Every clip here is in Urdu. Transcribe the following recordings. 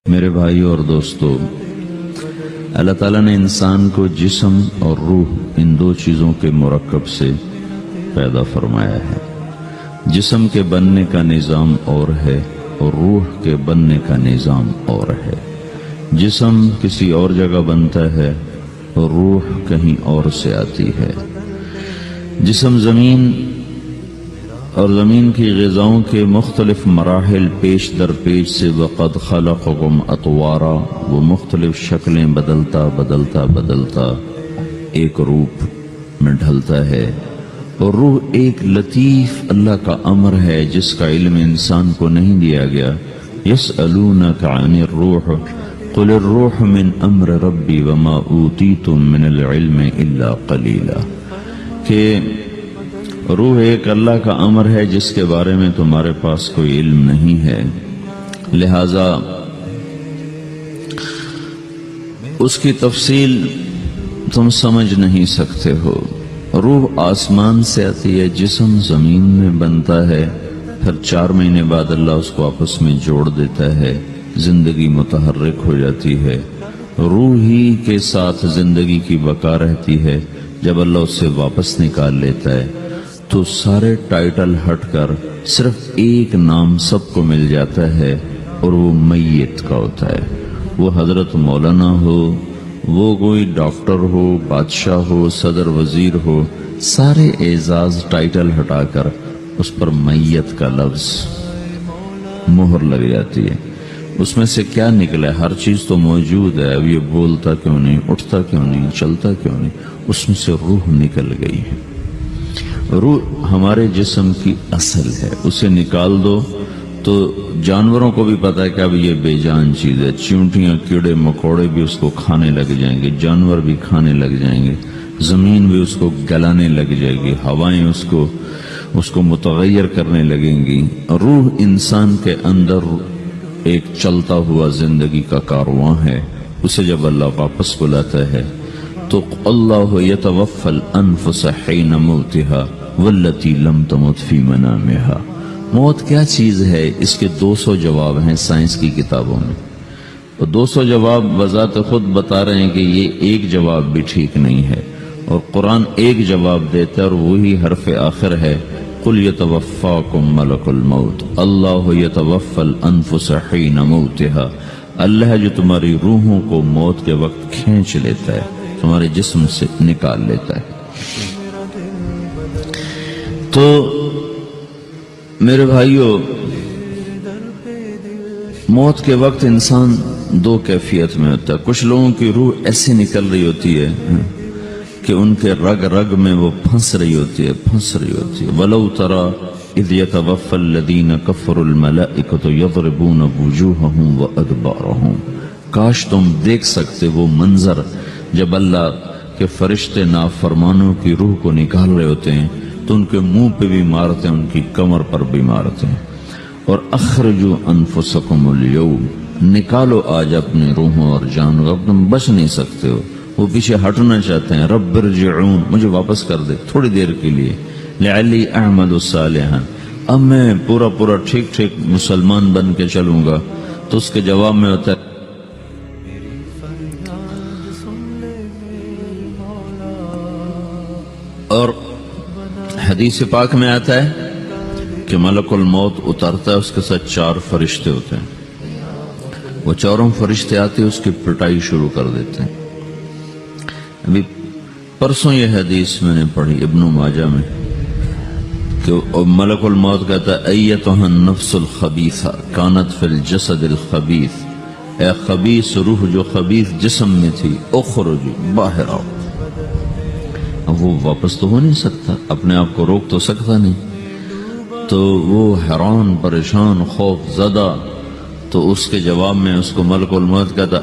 میرے بھائیوں اور دوستو، اللہ تعالیٰ نے انسان کو جسم اور روح ان دو چیزوں کے مرکب سے پیدا فرمایا ہے۔ جسم کے بننے کا نظام اور ہے اور روح کے بننے کا نظام اور ہے۔ جسم کسی اور جگہ بنتا ہے اور روح کہیں اور سے آتی ہے۔ جسم زمین اور زمین کی غذاؤں کے مختلف مراحل پیش در پیش سے وقد خلقکم اطوارا، وہ مختلف شکلیں بدلتا ایک روپ میں ڈھلتا ہے، اور روح ایک لطیف اللہ کا امر ہے جس کا علم انسان کو نہیں دیا گیا۔ یسألونک عن الروح قل الروح من امر ربی وما اوتیتم من العلم الا قلیلا، کہ روح ایک اللہ کا امر ہے جس کے بارے میں تمہارے پاس کوئی علم نہیں ہے، لہذا اس کی تفصیل تم سمجھ نہیں سکتے ہو۔ روح آسمان سے آتی ہے، جسم زمین میں بنتا ہے، پھر 4 مہینے بعد اللہ اس کو آپس میں جوڑ دیتا ہے، زندگی متحرک ہو جاتی ہے۔ روح ہی کے ساتھ زندگی کی بقا رہتی ہے۔ جب اللہ اس سے واپس نکال لیتا ہے تو سارے ٹائٹل ہٹ کر صرف ایک نام سب کو مل جاتا ہے، اور وہ میت کا ہوتا ہے۔ وہ حضرت مولانا ہو، وہ کوئی ڈاکٹر ہو، بادشاہ ہو، صدر وزیر ہو، سارے اعزاز ٹائٹل ہٹا کر اس پر میت کا لفظ مہر لگ جاتی ہے۔ اس میں سے کیا نکلا ہے؟ ہر چیز تو موجود ہے، اب یہ بولتا کیوں نہیں، اٹھتا کیوں نہیں، چلتا کیوں نہیں؟ اس میں سے روح نکل گئی ہے۔ روح ہمارے جسم کی اصل ہے، اسے نکال دو تو جانوروں کو بھی پتا ہے کہ اب یہ بے جان چیز ہے، چیونٹیاں کیڑے مکوڑے بھی اس کو کھانے لگ جائیں گے، جانور بھی کھانے لگ جائیں گے، زمین بھی اس کو گلانے لگ جائے گی، ہوائیں اس کو متغیر کرنے لگیں گی۔ روح انسان کے اندر ایک چلتا ہوا زندگی کا کارواں ہے۔ اسے جب اللہ واپس بلاتا ہے تو اللہ یتوفی الانفس حین موتها والتی لم تمت فی منامها۔ موت کیا چیز ہے؟ اس کے 200 جواب ہیں سائنس کی کتابوں میں، اور 200 جواب بذات خود بتا رہے ہیں کہ یہ ایک جواب بھی ٹھیک نہیں ہے، اور قرآن ایک جواب دیتا ہے اور وہی حرف آخر ہے، قل یتوفاکم ملک الموت اللہ یتوفی الانفس حین موتها۔ اللہ ہے جو تمہاری روحوں کو موت کے وقت کھینچ لیتا ہے، تمہارے جسم سے نکال لیتا ہے۔ تو میرے بھائیوں، موت کے وقت انسان 2 کیفیت میں ہوتا ہے۔ کچھ لوگوں کی روح ایسے نکل رہی ہوتی ہے کہ ان کے رگ رگ میں وہ پھنس رہی ہوتی ہے۔ وَلَوْ تَرَى اِذْ يَتَوَفَّى الَّذِينَ كَفَرُوا الْمَلَائِكَةُ يَضْرِبُونَ وُجُوهَهُمْ وَأَدْبَارَهُمْ۔ کاش تم دیکھ سکتے وہ منظر جب اللہ کے فرشتے نافرمانوں کی روح کو نکال رہے ہوتے ہیں تو ان کے منہ پہ بھی مارتے ہیں، ان کی کمر پر بھی مارتے ہیں۔ اور اخرجوا انفسکم اليوم، نکالو آج اپنے روحوں اور جانوں، اب تم بچ نہیں سکتے ہو۔ وہ پیچھے ہٹنا چاہتے ہیں، رب ارجعون، مجھے واپس کر دے تھوڑی دیر کے لیے، لعلی اعمل صالحا، اب میں پورا ٹھیک مسلمان بن کے چلوں گا۔ تو اس کے جواب میں ہوتا ہے اور حدیث پاک میں آتا ہے کہ ملک الموت اترتا ہے، اس کے ساتھ 4 فرشتے ہوتے ہیں۔ وہ 4 فرشتے آتے ہیں، اس کی پٹائی شروع کر دیتے ہیں۔ ابھی پرسوں یہ حدیث میں نے پڑھی ابن ماجہ میں کہ ملک الموت کہتا ہے ایتھا النفس الخبیثہ کانت فی الجسد الخبیث، اے خبیث روح جو خبیث جسم میں تھی، اخرج، باہر آؤ۔ اب وہ واپس تو ہو نہیں سکتا، اپنے آپ کو روک تو سکتا نہیں، تو وہ حیران، پریشان، خوف زدہ، تو اس کے جواب میں اس کو ملک الموت کہتا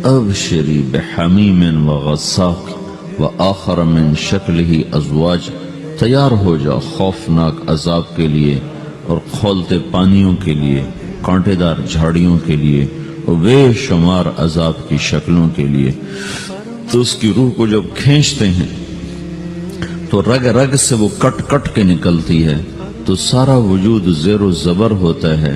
ابشری بحمیم وغساق وآخر من شکلہ ازواج، تیار ہو جا خوفناک عذاب کے لیے اور کھولتے پانیوں کے لیے، کانٹے دار جھاڑیوں کے لیے، اور بے شمار عذاب کی شکلوں کے لیے۔ تو اس کی روح کو جب کھینچتے ہیں تو رگ رگ سے وہ کٹ کے نکلتی ہے، تو سارا وجود زیر و زبر ہوتا ہے،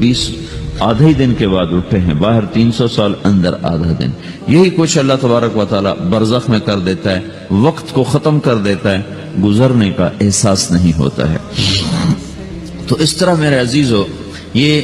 20 آدھے ہی دن کے بعد اٹھے ہیں، باہر 300 سال، اندر آدھا دن. یہی کچھ اللہ تبارک و تعالی برزخ میں کر دیتا ہے، وقت کو ختم کر دیتا ہے، گزرنے کا احساس نہیں ہوتا ہے. تو اس طرح میرے عزیزو، یہ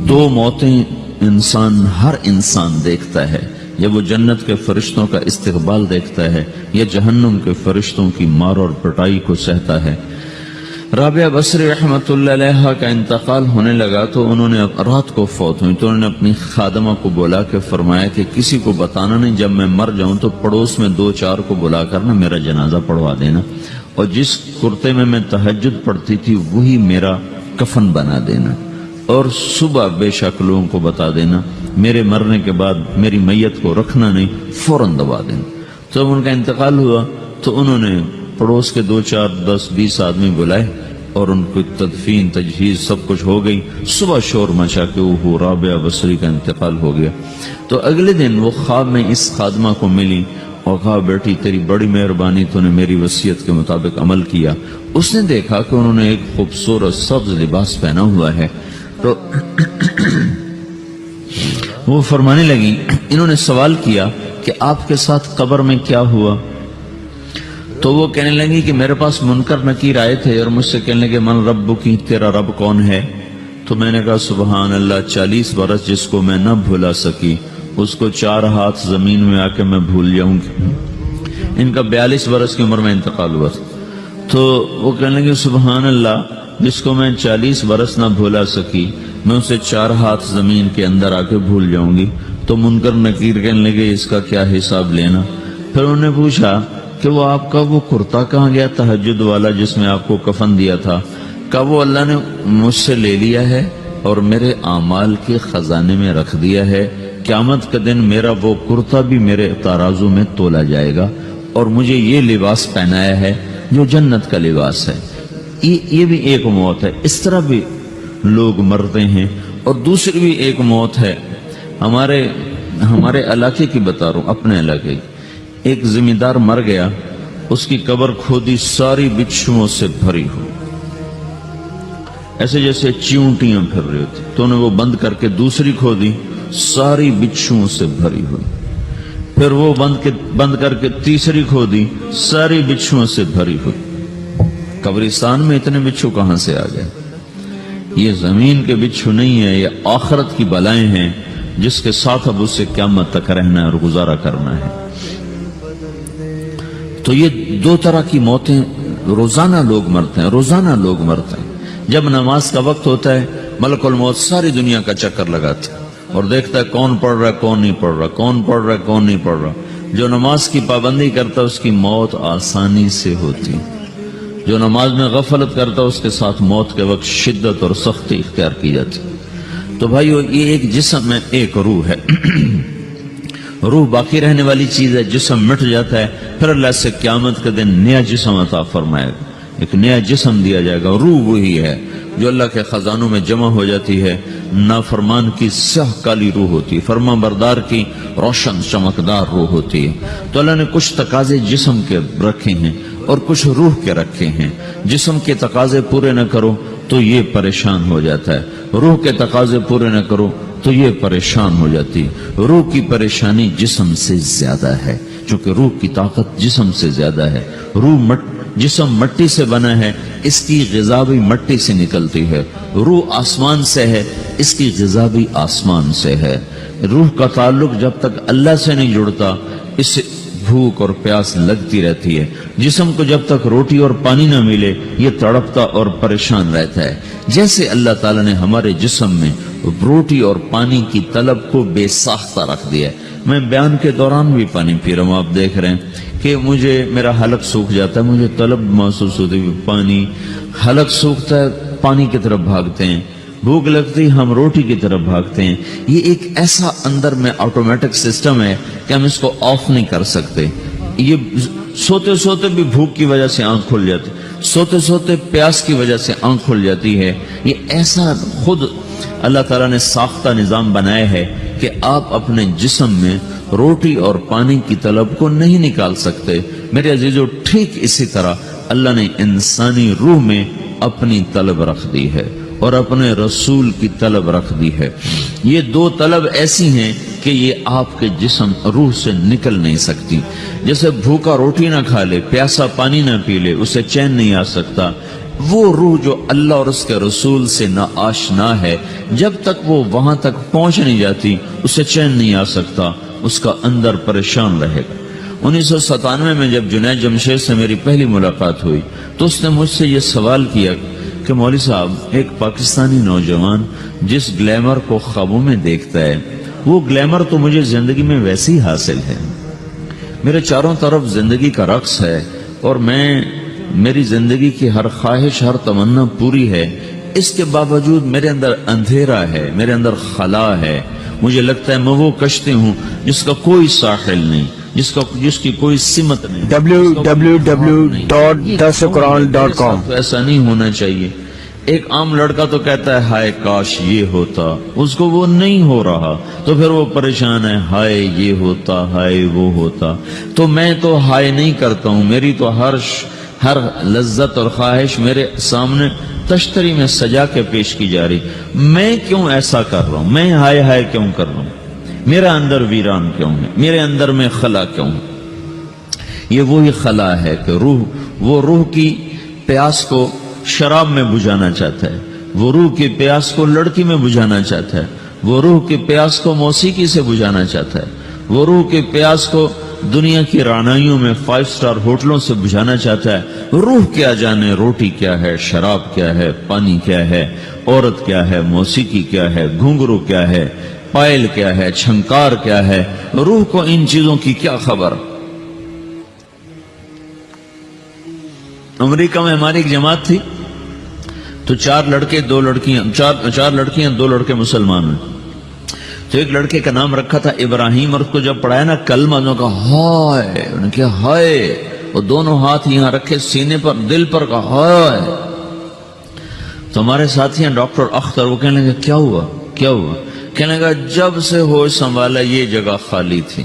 دو موتیں ہر انسان دیکھتا ہے. جب وہ جنت کے فرشتوں کا استقبال دیکھتا ہے یا جہنم کے فرشتوں کی مار اور پٹائی کو سہتا ہے. رابعہ بصری رحمت اللہ علیہ کا انتقال ہونے لگا تو انہوں نے رات کو فوت ہوئی تو انہوں نے اپنی خادمہ کو بلا کے فرمایا کہ کسی کو بتانا نہیں، جب میں مر جاؤں تو پڑوس میں 2-4 کو بلا کر نا میرا جنازہ پڑھوا دینا، اور جس کرتے میں تہجد پڑھتی تھی وہی میرا کفن بنا دینا، اور صبح بے شک لوگوں کو بتا دینا، میرے مرنے کے بعد میری میت کو رکھنا نہیں، فوراً دبا دینا. تو جب ان کا انتقال ہوا تو انہوں نے پڑوس کے 2-4-10-20 آدمی بلائے اور ان کو تدفین تجہیز سب کچھ ہو گئی. صبح شور مچا کہ وہ رابعہ بصری کا انتقال ہو گیا. تو اگلے دن وہ خواب میں اس خادمہ کو ملی اور کہا بیٹی تیری بڑی مہربانی، تو نے میری وصیت کے مطابق عمل کیا. اس نے دیکھا کہ انہوں نے ایک خوبصورت سبز لباس پہنا ہوا ہے. تو وہ فرمانے لگی، انہوں نے سوال کیا کہ آپ کے ساتھ قبر میں کیا ہوا؟ تو وہ کہنے لگی کہ میرے پاس منکر نکیر آئے تھے اور مجھ سے کہنے لگے من رب کی، تیرا رب کون ہے؟ تو میں نے کہا سبحان اللہ، 40 برس جس کو میں نہ بھولا سکی اس کو 4 ہاتھ زمین میں آ کے میں بھول جاؤں گی. ان کا 42 برس کی عمر میں انتقال ہوا تھا. تو وہ کہنے لگے سبحان اللہ، جس کو میں 40 برس نہ بھولا سکی میں اسے 4 ہاتھ زمین کے اندر آ کے بھول جاؤں گی. تو منکر نکیر کہنے لگے اس کا کیا حساب لینا؟ پھر انہوں نے پوچھا کہ وہ آپ کا وہ کرتا کہاں گیا تہجد والا جس میں آپ کو کفن دیا تھا؟ کہا وہ اللہ نے مجھ سے لے لیا ہے اور میرے اعمال کے خزانے میں رکھ دیا ہے. قیامت کے دن میرا وہ کرتا بھی میرے ترازو میں تولا جائے گا اور مجھے یہ لباس پہنایا ہے جو جنت کا لباس ہے. یہ بھی ایک موت ہے. اس طرح بھی لوگ مرتے ہیں. اور دوسری بھی ایک موت ہے، ہمارے علاقے کی بتا رہا ہوں، اپنے علاقے کی. ایک زمیندار مر گیا، اس کی قبر کھودی، ساری بچھوؤں سے بھری ہو، ایسے جیسے چیونٹیاں پھر رہی ہوتی. تو انہیں وہ بند کر کے دوسری کھودی، ساری بچھوؤں سے بھری ہوئی. پھر وہ بند کر کے تیسری کھودی، ساری بچھوؤں سے بھری ہوئی. قبرستان میں اتنے بچھو کہاں سے آ گئے؟ یہ زمین کے بچھو نہیں ہے، یہ آخرت کی بلائیں ہیں جس کے ساتھ اب اسے قیامت تک رہنا ہے اور گزارا کرنا ہے. تو یہ 2 طرح کی موتیں روزانہ لوگ مرتے ہیں، روزانہ لوگ مرتے ہیں. جب نماز کا وقت ہوتا ہے ملک الموت ساری دنیا کا چکر لگاتا ہے اور دیکھتا ہے کون پڑھ رہا ہے کون نہیں پڑھ رہا، کون پڑھ رہا ہے کون نہیں پڑھ رہا. جو نماز کی پابندی کرتا ہے اس کی موت آسانی سے ہوتی، جو نماز میں غفلت کرتا ہے اس کے ساتھ موت کے وقت شدت اور سختی اختیار کی جاتی. تو بھائیو، یہ ایک جسم ہے، ایک روح ہے. روح باقی رہنے والی چیز ہے، جسم مٹ جاتا ہے، پھر اللہ سے قیامت کے دن نیا جسم عطا فرمائے گا، ایک نیا جسم دیا جائے گا. روح وہی ہے جو اللہ کے خزانوں میں جمع ہو جاتی ہے. نافرمان کی سیاہ کالی روح ہوتی ہے، فرما بردار کی روشن چمکدار روح ہوتی ہے. تو اللہ نے کچھ تقاضے جسم کے رکھے ہیں اور کچھ روح کے رکھے ہیں. جسم کے تقاضے پورے نہ کرو تو یہ پریشان ہو جاتا ہے، روح کے تقاضے پورے نہ کرو تو یہ پریشان ہو جاتی. روح کی پریشانی جسم سے زیادہ ہے چونکہ روح کی طاقت جسم سے زیادہ ہے. جسم مٹی سے بنا ہے، اس کی غذا بھی مٹی سے نکلتی ہے. روح آسمان سے ہے، اس کی غذا بھی آسمان سے ہے. روح کا تعلق جب تک اللہ سے نہیں جڑتا اس سے بھوک اور پیاس لگتی رہتی ہے. جسم کو جب تک روٹی اور پانی نہ ملے یہ تڑپتا اور پریشان رہتا ہے. جیسے اللہ تعالیٰ نے ہمارے جسم میں روٹی اور پانی کی طلب کو بے ساختہ رکھ دیا ہے. میں بیان کے دوران بھی پانی پی رہا ہوں، آپ دیکھ رہے ہیں کہ میرا حلق سوکھ جاتا ہے، مجھے طلب محسوس ہوتی ہے پانی. حلق سوکھتا ہے پانی کی طرف بھاگتے ہیں، بھوک لگتی ہم روٹی کی طرف بھاگتے ہیں. یہ ایک ایسا اندر میں آٹومیٹک سسٹم ہے کہ ہم اس کو آف نہیں کر سکتے. یہ سوتے سوتے بھی بھوک کی وجہ سے آنکھ کھل جاتی، سوتے سوتے پیاس کی وجہ سے آنکھ کھل جاتی ہے. یہ ایسا خود اللہ تعالیٰ نے ساختہ نظام بنایا ہے کہ آپ اپنے جسم میں روٹی اور پانی کی طلب کو نہیں نکال سکتے. میرے عزیزو، ٹھیک اسی طرح اللہ نے انسانی روح میں اپنی طلب رکھ دی ہے. اور اپنے رسول کی طلب رکھ دی ہے۔ یہ دو طلب ایسی ہیں کہ یہ آپ کے جسم روح سے نکل نہیں سکتی۔ جیسے بھوکا روٹی نہ کھا لے، پیاسا پانی نہ پی لے، اسے چین نہیں آ سکتا، وہ روح جو اللہ اور اس کے رسول سے نا آشنا ہے، جب تک وہ وہاں تک پہنچ نہیں جاتی اسے چین نہیں آ سکتا، اس کا اندر پریشان رہے گا۔ 1997 میں جب جنید جمشید سے میری پہلی ملاقات ہوئی تو اس نے مجھ سے یہ سوال کیا کہ مولوی صاحب، ایک پاکستانی نوجوان جس گلیمر کو خوابوں میں دیکھتا ہے، وہ گلیمر تو مجھے زندگی میں ویسے ہی حاصل ہے، میرے چاروں طرف زندگی کا رقص ہے، اور میری زندگی کی ہر خواہش، ہر تمنا پوری ہے، اس کے باوجود میرے اندر اندھیرا ہے، میرے اندر خلا ہے، مجھے لگتا ہے میں وہ کشتی ہوں جس کا کوئی ساحل نہیں، جس کی کوئی سمت نہیں۔ www.dasquran.com ایسا نہیں ہونا چاہیے۔ ایک عام لڑکا تو کہتا ہے ہائے کاش یہ ہوتا، اس کو وہ نہیں ہو رہا تو پھر وہ پریشان ہے، ہائے یہ ہوتا، ہائے وہ ہوتا۔ تو میں تو ہائے نہیں کرتا ہوں، میری تو ہر لذت اور خواہش میرے سامنے تشتری میں سجا کے پیش کی جا رہی، میں کیوں ایسا کر رہا ہوں؟ میں ہائے ہائے کیوں کر رہا ہوں؟ میرا اندر ویران کیوں ہے؟ میرے اندر میں خلا کیوں ہے؟ یہ وہی خلا ہے کہ وہ روح کی پیاس کو شراب میں بجھانا چاہتا ہے، وہ روح کی پیاس کو لڑکی میں بجھانا چاہتا ہے، وہ روح کی پیاس کو موسیقی سے بجھانا چاہتا ہے، وہ روح کی پیاس کو دنیا کی رعنائیوں میں 5 سٹار ہوٹلوں سے بجھانا چاہتا ہے۔ روح کیا جانے روٹی کیا ہے، شراب کیا ہے، پانی کیا ہے، عورت کیا ہے، موسیقی کیا ہے، گھنگرو کیا ہے، پائل کیا ہے، چھنکار کیا ہے، روح کو ان چیزوں کی کیا خبر؟ امریکہ میں ہماری ایک جماعت تھی تو 4 لڑکے 2 لڑکیاں، 4 لڑکیاں 2 لڑکے مسلمان ہیں۔ تو ایک لڑکے کا نام رکھا تھا ابراہیم، اور اس کو جب پڑھایا نا کلمہ، انہوں نے کہا ہائے، انہوں نے کہا ہائے، اور دونوں ہاتھ یہاں رکھے سینے پر، دل پر، کہا ہائے۔ تو ہمارے ساتھی ہیں ڈاکٹر اختر، وہ کہنے لگے کیا ہوا کیا ہوا؟ کہنے لگا جب سے ہوش سنبھالا یہ جگہ خالی تھی،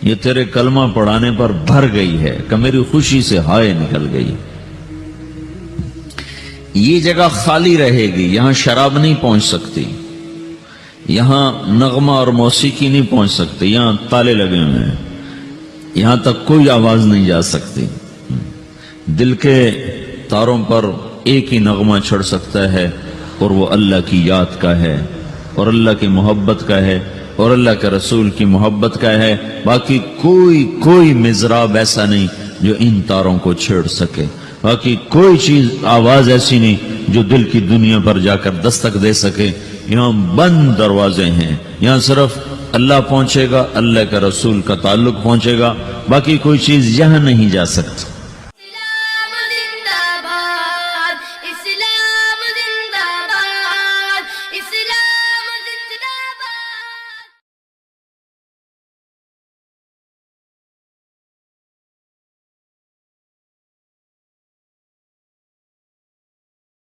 یہ تیرے کلمہ پڑھانے پر بھر گئی ہے کہ میری خوشی سے ہائے نکل گئی۔ یہ جگہ خالی رہے گی، یہاں شراب نہیں پہنچ سکتی، یہاں نغمہ اور موسیقی نہیں پہنچ سکتی، یہاں تالے لگے ہوئے ہیں، یہاں تک کوئی آواز نہیں جا سکتی۔ دل کے تاروں پر ایک ہی نغمہ چڑھ سکتا ہے، اور وہ اللہ کی یاد کا ہے، اور اللہ کی محبت کا ہے، اور اللہ کے رسول کی محبت کا ہے۔ باقی کوئی مضراب ایسا نہیں جو ان تاروں کو چھیڑ سکے، باقی کوئی چیز، آواز ایسی نہیں جو دل کی دنیا پر جا کر دستک دے سکے۔ یہاں بند دروازے ہیں، یہاں صرف اللہ پہنچے گا، اللہ کے رسول کا تعلق پہنچے گا، باقی کوئی چیز یہاں نہیں جا سکتی۔